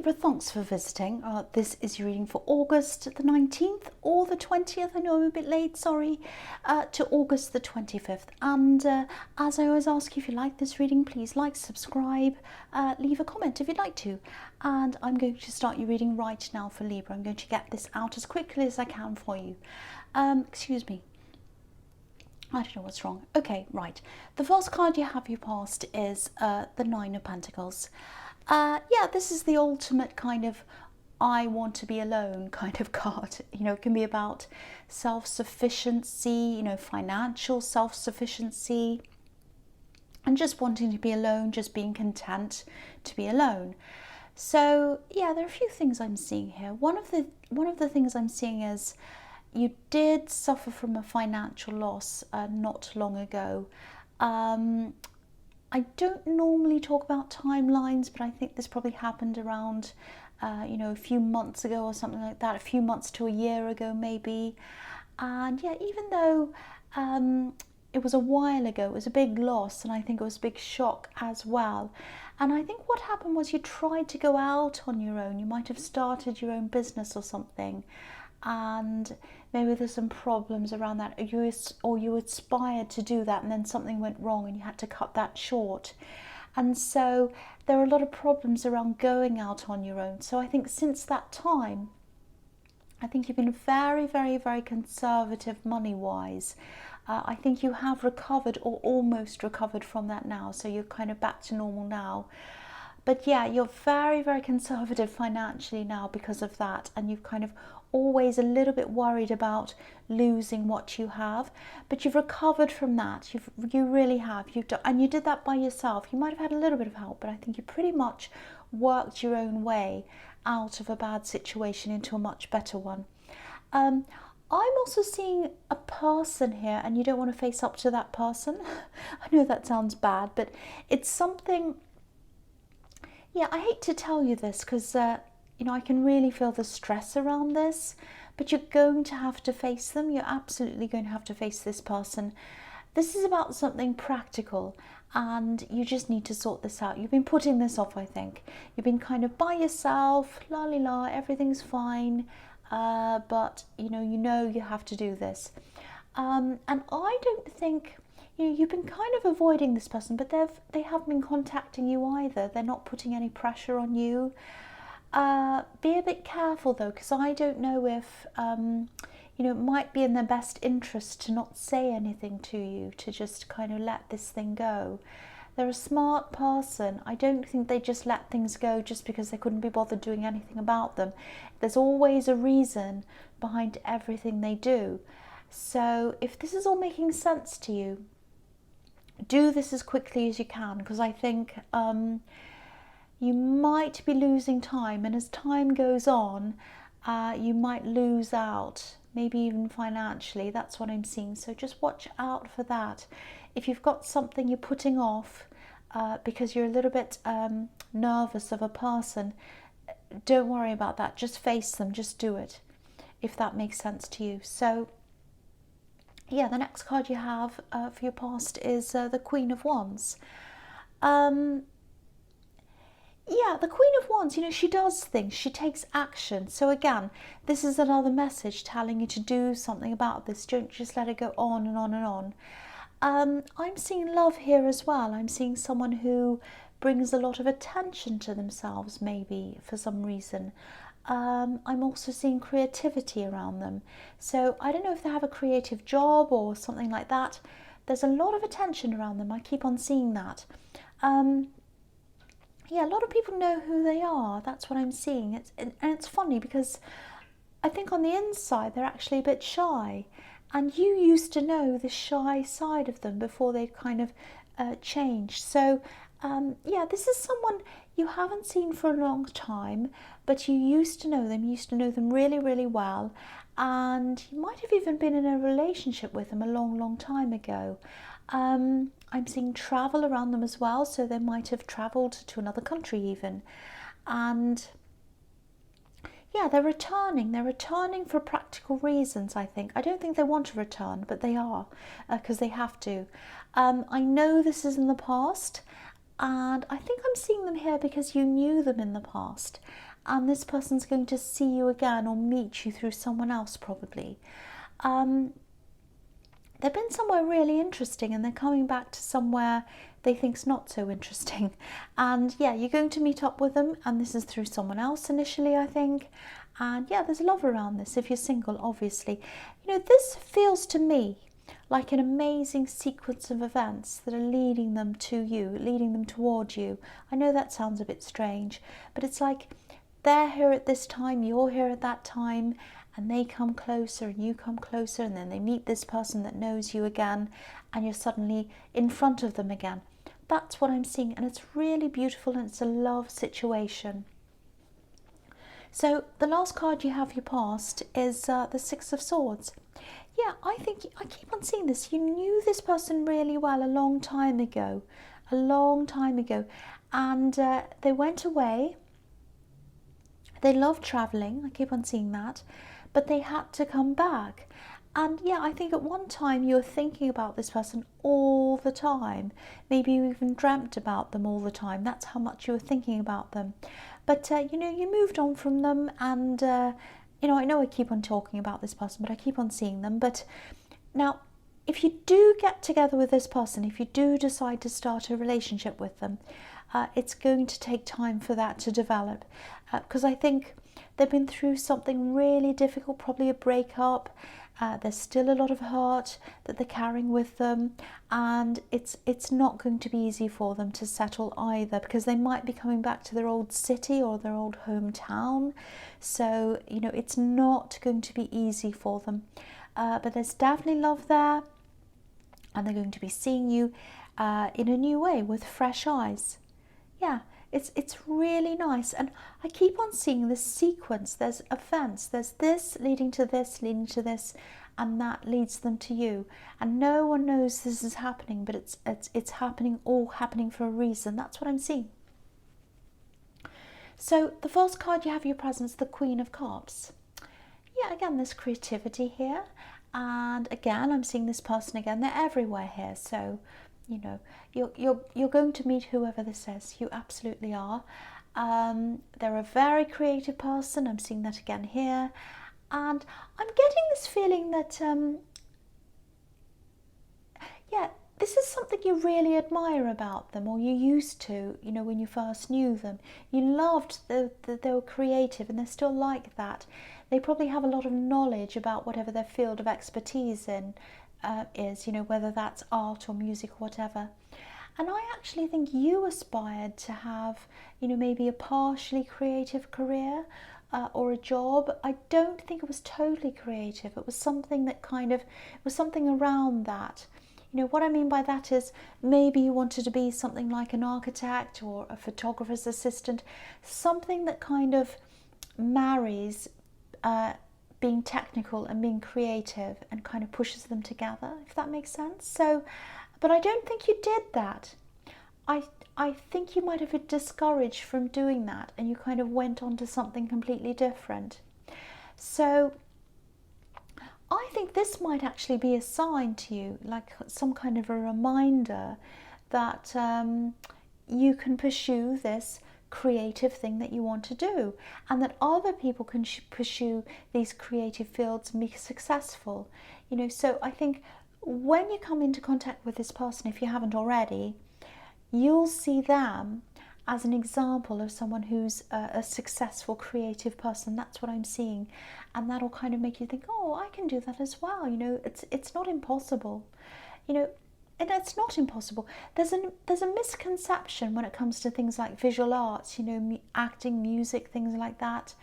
Libra, thanks for visiting. This is your reading for August the 19th or the 20th. I know I'm a bit late, sorry, to August the 25th. And as I always ask you, if you like this reading, please like, subscribe, leave a comment if you'd like to. And I'm going to start your reading right now for Libra. I'm going to get this out as quickly as I can for you. Excuse me. I don't know what's wrong. Okay, right. The first card you have you passed is the Nine of Pentacles. Yeah, this is the ultimate kind of I want to be alone kind of card. You know, it can be about self-sufficiency, you know, financial self-sufficiency, and just wanting to be alone, just being content to be alone. So yeah, there are a few things I'm seeing here. One of the things I'm seeing is you did suffer from a financial loss not long ago. I don't normally talk about timelines, but I think this probably happened around, you know, a few months ago or something like that, a few months to a year ago maybe. And yeah, even though it was a while ago, it was a big loss, and I think it was a big shock as well. And I think what happened was you tried to go out on your own. You might have started your own business or something, and maybe there's some problems around that, or you aspired to do that and then something went wrong and you had to cut that short. And so there are a lot of problems around going out on your own. So I think since that time, I think you've been very, very, very conservative money-wise. I think you have recovered or almost recovered from that now. So you're kind of back to normal now. But yeah, you're very, very conservative financially now because of that. And you've kind of always a little bit worried about losing what you have. But you've recovered from that. You really have. And you did that by yourself. You might have had a little bit of help, but I think you pretty much worked your own way out of a bad situation into a much better one. I'm also seeing a person here, and you don't want to face up to that person. I know that sounds bad, but it's something. Yeah, I hate to tell you this because, you know, I can really feel the stress around this, but you're going to have to face them. You're absolutely going to have to face this person. This is about something practical, and you just need to sort this out. You've been putting this off, I think. You've been kind of by yourself, la, everything's fine, but, you know you have to do this. And I don't think... You've been kind of avoiding this person, but they haven't been contacting you either. They're not putting any pressure on you. Be a bit careful though, because I don't know if, you know, it might be in their best interest to not say anything to you, to just kind of let this thing go. They're a smart person. I don't think they just let things go just because they couldn't be bothered doing anything about them. There's always a reason behind everything they do. So if this is all making sense to you, do this as quickly as you can, because I think you might be losing time, and as time goes on, you might lose out, maybe even financially. That's what I'm seeing. So just watch out for that. If you've got something you're putting off because you're a little bit nervous of a person, don't worry about that. Just face them. Just do it, if that makes sense to you. So yeah, the next card you have for your past is the Queen of Wands. Yeah, the Queen of Wands, you know, she does things, she takes action. So again, this is another message telling you to do something about this. Don't just let it go on and on and on. I'm seeing love here as well. I'm seeing someone who brings a lot of attention to themselves, maybe, for some reason. I'm also seeing creativity around them. So I don't know if they have a creative job or something like that. There's a lot of attention around them. I keep on seeing that. Yeah, a lot of people know who they are. That's what I'm seeing. And it's funny because I think on the inside they're actually a bit shy. And you used to know the shy side of them before they kind of changed. So yeah, this is someone you haven't seen for a long time, but you used to know them really, really well, and you might have even been in a relationship with them a long, long time ago. I'm seeing travel around them as well, so they might have travelled to another country even, and yeah, they're returning for practical reasons, I think. I don't think they want to return, but they are, because they have to. I know this is in the past, and I think I'm seeing them here because you knew them in the past. and this person's going to see you again or meet you through someone else probably. They've been somewhere really interesting and they're coming back to somewhere they think's not so interesting. And yeah, you're going to meet up with them, and this is through someone else initially, I think. And yeah, there's love around this if you're single, obviously. You know, this feels to me like an amazing sequence of events that are leading them to you, leading them toward you. I know that sounds a bit strange, but it's like they're here at this time, you're here at that time, and they come closer and you come closer, and then they meet this person that knows you again, and you're suddenly in front of them again. That's what I'm seeing, and it's really beautiful, and it's a love situation. So the last card you have your past is the Six of Swords. Yeah, I think I keep on seeing this. You knew this person really well a long time ago, and they went away. They love traveling. I keep on seeing that, but they had to come back. And yeah, I think at one time you were thinking about this person all the time. Maybe you even dreamt about them all the time. That's how much you were thinking about them. But you know, you moved on from them, and you know, I know I keep on talking about this person, but I keep on seeing them. But now, if you do get together with this person, if you do decide to start a relationship with them, it's going to take time for that to develop, because I think they've been through something really difficult, probably a breakup. There's still a lot of hurt that they're carrying with them, and it's not going to be easy for them to settle either, because they might be coming back to their old city or their old hometown. So, you know, it's not going to be easy for them. But there's definitely love there, and they're going to be seeing you in a new way with fresh eyes. Yeah, it's really nice, and I keep on seeing this sequence. There's events, there's this leading to this, leading to this, and that leads them to you. And no one knows this is happening, but it's happening, all happening for a reason. That's what I'm seeing. So the first card you have your presence, the Queen of Cups. Yeah, again, there's creativity here, and again, I'm seeing this person again. They're everywhere here, so you know, you're going to meet whoever this is. You absolutely are. They're a very creative person. I'm seeing that again here, and I'm getting this feeling that yeah, this is something you really admire about them, or you used to. You know, when you first knew them, you loved that they were creative, and they're still like that. They probably have a lot of knowledge about whatever their field of expertise in is, you know, whether that's art or music or whatever. And I actually think you aspired to have, you know, maybe a partially creative career or a job. I don't think it was totally creative. It was something that it was something around that. You know, what I mean by that is maybe you wanted to be something like an architect or a photographer's assistant, something that kind of marries being technical and being creative and kind of pushes them together, if that makes sense. So, but I don't think you did that. I think you might have been discouraged from doing that, and you kind of went on to something completely different. So I think this might actually be a sign to you, like some kind of a reminder that you can pursue this creative thing that you want to do, and that other people can pursue these creative fields and be successful. You know, so I think when you come into contact with this person, if you haven't already, you'll see them as an example of someone who's a successful creative person. That's what I'm seeing, and that'll kind of make you think, oh, I can do that as well. You know, it's not impossible. You know, and it's not impossible. There's a misconception when it comes to things like visual arts, you know, acting, music, things like that.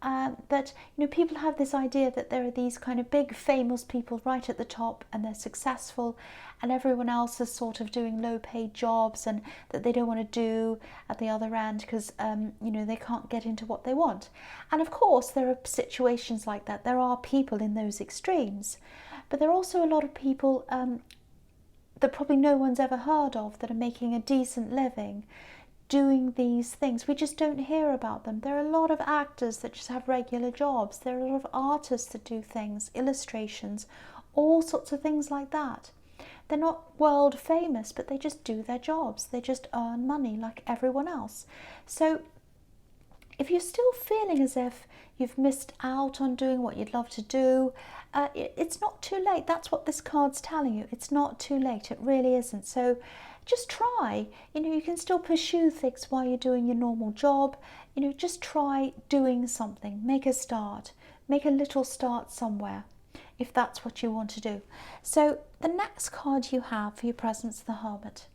That, you know, people have this idea that there are these kind of big famous people right at the top, and they're successful, and everyone else is sort of doing low-paid jobs, and that they don't want to do at the other end because you know, they can't get into what they want. And of course, there are situations like that. There are people in those extremes, but there are also a lot of people that probably no one's ever heard of that are making a decent living doing these things. We just don't hear about them. There are a lot of actors that just have regular jobs. There are a lot of artists that do things, illustrations, all sorts of things like that. They're not world famous, but they just do their jobs. They just earn money like everyone else. So If you're still feeling as if you've missed out on doing what you'd love to do, it's not too late. That's what this card's telling you. It's not too late. It really isn't. So just try. You can still pursue things while you're doing your normal job. Just try doing something. Make a start. Make a little start somewhere, if that's what you want to do. So the next card you have for your presence, the Hermit.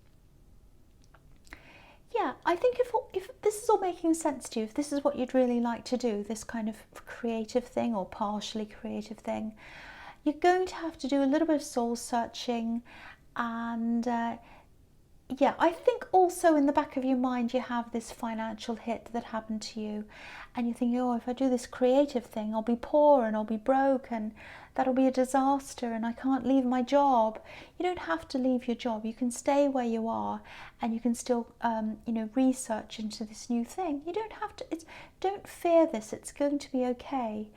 Yeah, I think if this is all making sense to you, if this is what you'd really like to do, this kind of creative thing or partially creative thing, you're going to have to do a little bit of soul searching. And yeah, I think also in the back of your mind you have this financial hit that happened to you, and you're thinking, oh, if I do this creative thing, I'll be poor and I'll be broke and that'll be a disaster and I can't leave my job. You don't have to leave your job. You can stay where you are and you can still research into this new thing. You don't have to. Don't fear this. It's going to be okay.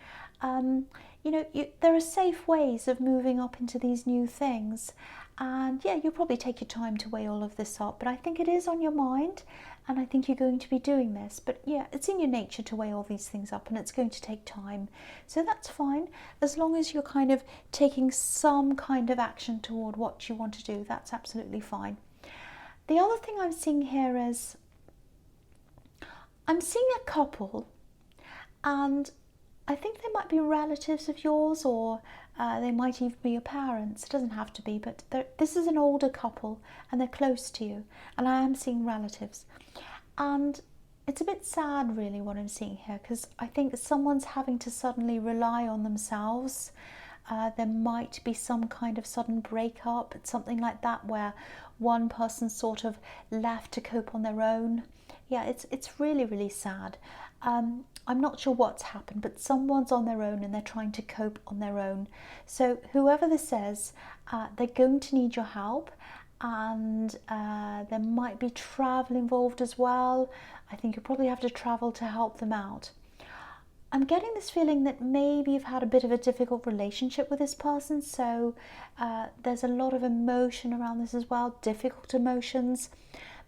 There are safe ways of moving up into these new things. And yeah, you'll probably take your time to weigh all of this up, but I think it is on your mind and I think you're going to be doing this. But yeah, it's in your nature to weigh all these things up and it's going to take time. So that's fine, as long as you're kind of taking some kind of action toward what you want to do, that's absolutely fine. The other thing I'm seeing here is, I'm seeing a couple, and I think they might be relatives of yours, or they might even be your parents. It doesn't have to be, but this is an older couple and they're close to you, and I am seeing relatives. And it's a bit sad really what I'm seeing here, because I think someone's having to suddenly rely on themselves. There might be some kind of sudden breakup, something like that, where one person sort of left to cope on their own. Yeah, it's really, really sad. I'm not sure what's happened, but someone's on their own and they're trying to cope on their own. So whoever this is, they're going to need your help, and there might be travel involved as well. I think you'll probably have to travel to help them out. I'm getting this feeling that maybe you've had a bit of a difficult relationship with this person, so there's a lot of emotion around this as well, difficult emotions.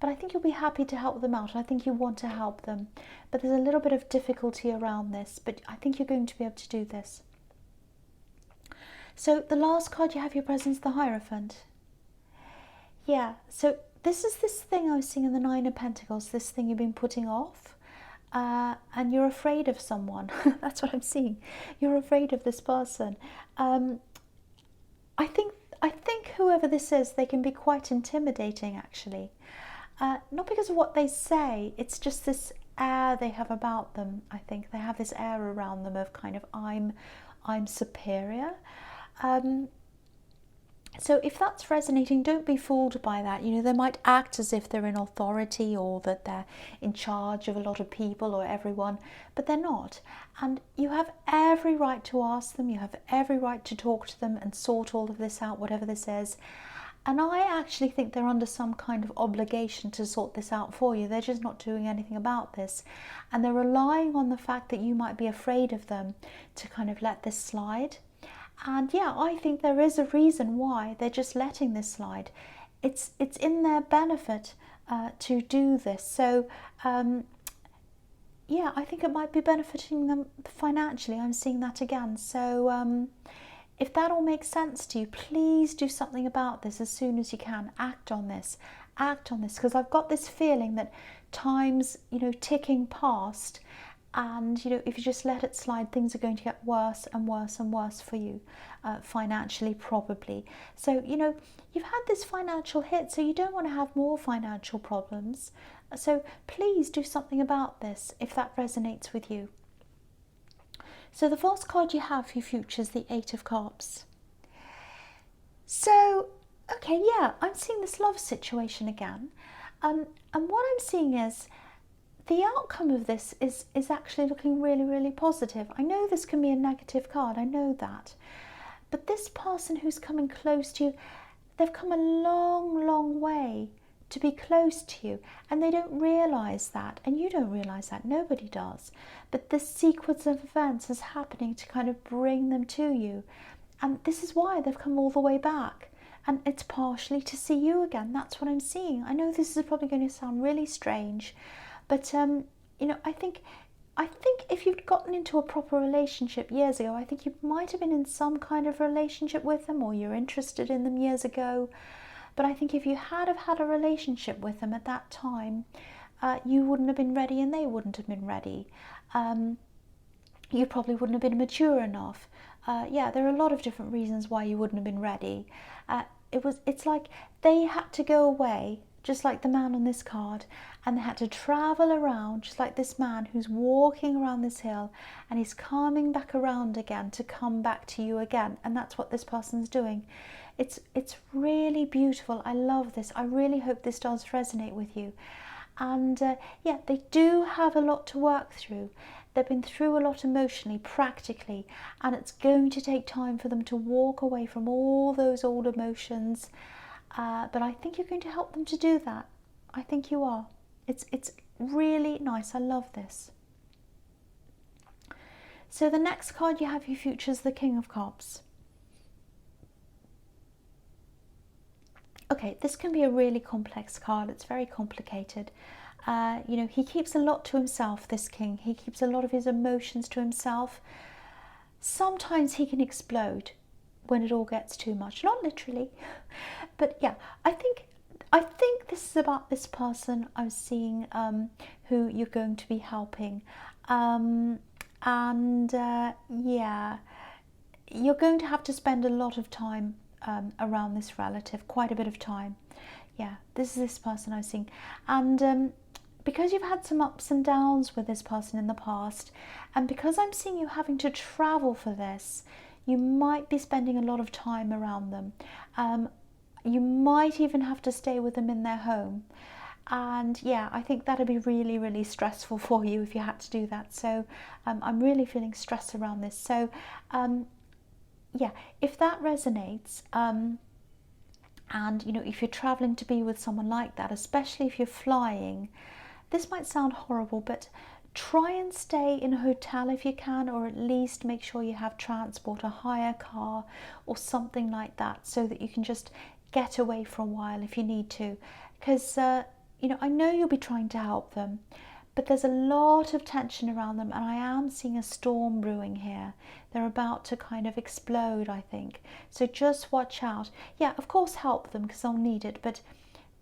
But I think you'll be happy to help them out. I think you want to help them. But there's a little bit of difficulty around this, but I think you're going to be able to do this. So the last card you have, your presence, the Hierophant. Yeah, so this is this thing I was seeing in the Nine of Pentacles, this thing you've been putting off. And you're afraid of someone. That's what I'm seeing. You're afraid of this person. I think whoever this is, they can be quite intimidating actually. Not because of what they say, it's just this air they have about them. I think they have this air around them of kind of I'm superior. So if that's resonating, don't be fooled by that. They might act as if they're in authority or that they're in charge of a lot of people or everyone, but they're not. And you have every right to ask them, you have every right to talk to them and sort all of this out, whatever this is. And I actually think they're under some kind of obligation to sort this out for you. They're just not doing anything about this. And they're relying on the fact that you might be afraid of them to kind of let this slide. And yeah, I think there is a reason why they're just letting this slide. It's in their benefit to do this. So yeah, I think it might be benefiting them financially. I'm seeing that again. So if that all makes sense to you, please do something about this as soon as you can. Act on this, because I've got this feeling that time's, ticking past, and if you just let it slide, things are going to get worse and worse and worse for you, financially probably. So you've had this financial hit, so you don't want to have more financial problems. So please do something about this if that resonates with you. So the first card you have for your future is the Eight of Cups. So, okay, yeah, I'm seeing this love situation again. And what I'm seeing is the outcome of this is actually looking really, really positive. I know this can be a negative card, I know that. But this person who's coming close to you, they've come a long, long way to be close to you, and they don't realise that, and you don't realise that, nobody does. But this sequence of events is happening to kind of bring them to you, and this is why they've come all the way back. And it's partially to see you again. That's what I'm seeing. I know this is probably going to sound really strange, but I think I think if you'd gotten into a proper relationship years ago, I think you might have been in some kind of relationship with them, or you're interested in them years ago. But I think if you had had a relationship with them at that time, you wouldn't have been ready and they wouldn't have been ready. You probably wouldn't have been mature enough. Yeah, there are a lot of different reasons why you wouldn't have been ready. It's like they had to go away, just like the man on this card, and they had to travel around, just like this man who's walking around this hill, and he's coming back around again to come back to you again. And that's what this person's doing. It's really beautiful. I love this. I really hope this does resonate with you. And yeah, they do have a lot to work through. They've been through a lot emotionally, practically, and it's going to take time for them to walk away from all those old emotions. But I think you're going to help them to do that. I think you are. It's really nice. I love this. So the next card you have for your future is the King of Cups. Okay, this can be a really complex card. It's very complicated. You know, he keeps a lot to himself, this king. He keeps a lot of his emotions to himself. Sometimes he can explode when it all gets too much. Not literally, but yeah, I think this is about this person I'm seeing, who you're going to be helping. Yeah, you're going to have to spend a lot of time around this relative, quite a bit of time. Yeah, this is this person I'm seeing. And because you've had some ups and downs with this person in the past, and because I'm seeing you having to travel for this, you might be spending a lot of time around them. You might even have to stay with them in their home. And yeah, I think that'd be really, really stressful for you if you had to do that. So I'm really feeling stress around this. So yeah, if that resonates, and you know, if you're traveling to be with someone like that, especially if you're flying, this might sound horrible, but try and stay in a hotel if you can, or at least make sure you have transport, a hire car or something like that, so that you can just get away for a while if you need to. Because you know, I know you'll be trying to help them, but there's a lot of tension around them, and I am seeing a storm brewing here. They're about to kind of explode, I think. So just watch out. Yeah, of course help them because they'll need it, but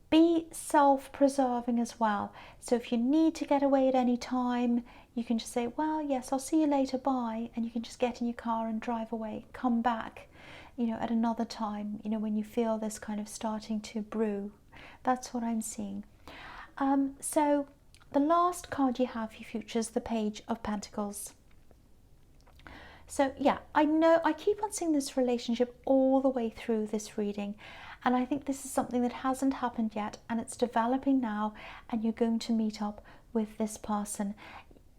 be self-preserving as well. So if you need to get away at any time, you can just say, well, yes, I'll see you later, bye, and you can just get in your car and drive away. Come back, you know, at another time, you know, when you feel this kind of starting to brew. That's what I'm seeing. So the last card you have for your future is the Page of Pentacles. So yeah, I know I keep on seeing this relationship all the way through this reading, and I think this is something that hasn't happened yet, and it's developing now, and you're going to meet up with this person.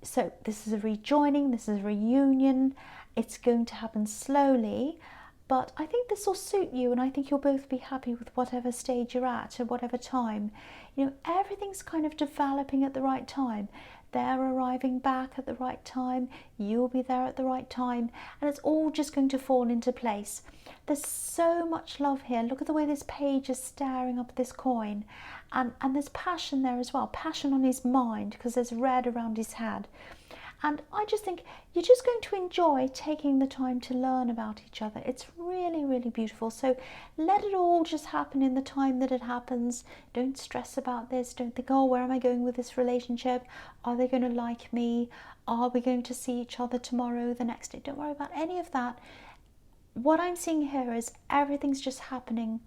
So this is a rejoining, this is a reunion. It's going to happen slowly, but I think this will suit you, and I think you'll both be happy with whatever stage you're at whatever time. You know, everything's kind of developing at the right time. They're arriving back at the right time, you'll be there at the right time, and it's all just going to fall into place. There's so much love here. Look at the way this page is staring up at this coin, and there's passion there as well, passion on his mind, because there's red around his head. And I just think you're just going to enjoy taking the time to learn about each other. It's really, really beautiful. So let it all just happen in the time that it happens. Don't stress about this. Don't think, oh, where am I going with this relationship? Are they going to like me? Are we going to see each other tomorrow, the next day? Don't worry about any of that. What I'm seeing here is everything's just happening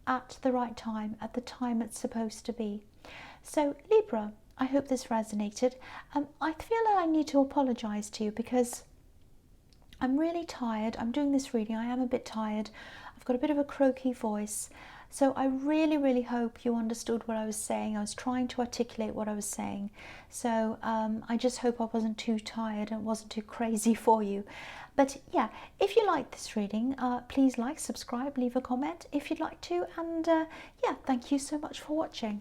at the right time, at the time it's supposed to be. So Libra, I hope this resonated. I feel that I need to apologise to you because I'm really tired. I'm doing this reading. I am a bit tired. I've got a bit of a croaky voice. So I really, really hope you understood what I was saying. I was trying to articulate what I was saying. So I just hope I wasn't too tired and wasn't too crazy for you. But yeah, if you like this reading, please like, subscribe, leave a comment if you'd like to. And yeah, thank you so much for watching.